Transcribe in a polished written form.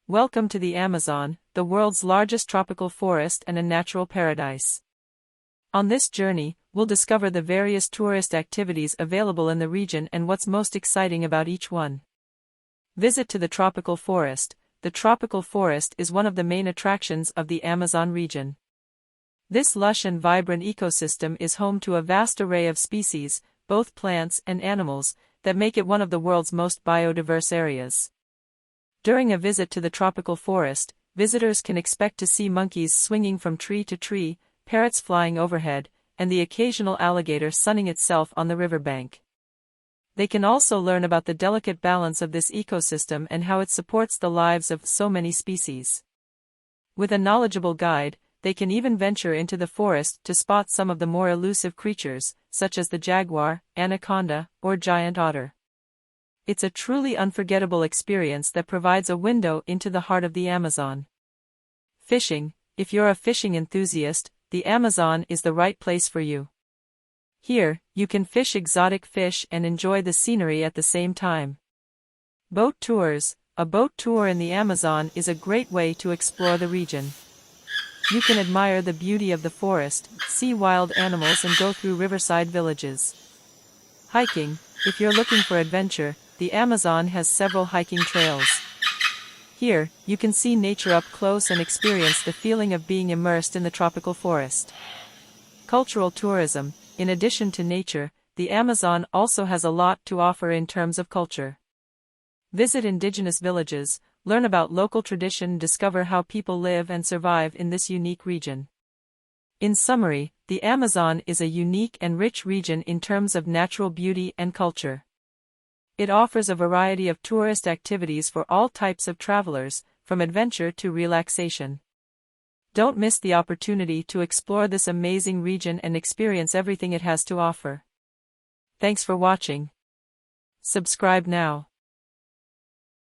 Welcome to the Amazon, the world's largest tropical forest and a natural paradise. On this journey, we'll discover the various tourist activities available in the region and what's most exciting about each one. Visit to the tropical forest. The tropical forest is one of the main attractions of the Amazon region. This lush and vibrant ecosystem is home to a vast array of species, both plants and animals, that make it one of the world's most biodiverse areas. During a visit to the tropical forest, visitors can expect to see monkeys swinging from tree to tree, parrots flying overhead, and the occasional alligator sunning itself on the riverbank. They can also learn about the delicate balance of this ecosystem and how it supports the lives of so many species. With a knowledgeable guide, they can even venture into the forest to spot some of the more elusive creatures, such as the jaguar, anaconda, or giant otter. It's a truly unforgettable experience that provides a window into the heart of the Amazon. Fishing. If you're a fishing enthusiast, the Amazon is the right place for you. Here, you can fish exotic fish and enjoy the scenery at the same time. Boat tours. A boat tour in the Amazon is a great way to explore the region. You can admire the beauty of the forest, see wild animals and go through riverside villages. Hiking. If you're looking for adventure, the Amazon has several hiking trails. Here, you can see nature up close and experience the feeling of being immersed in the tropical forest. Cultural tourism. In addition to nature, the Amazon also has a lot to offer in terms of culture. Visit indigenous villages, learn about local tradition and discover how people live and survive in this unique region. In summary, the Amazon is a unique and rich region in terms of natural beauty and culture. It offers a variety of tourist activities for all types of travelers, from adventure to relaxation. Don't miss the opportunity to explore this amazing region and experience everything it has to offer. Thanks for watching. Subscribe now.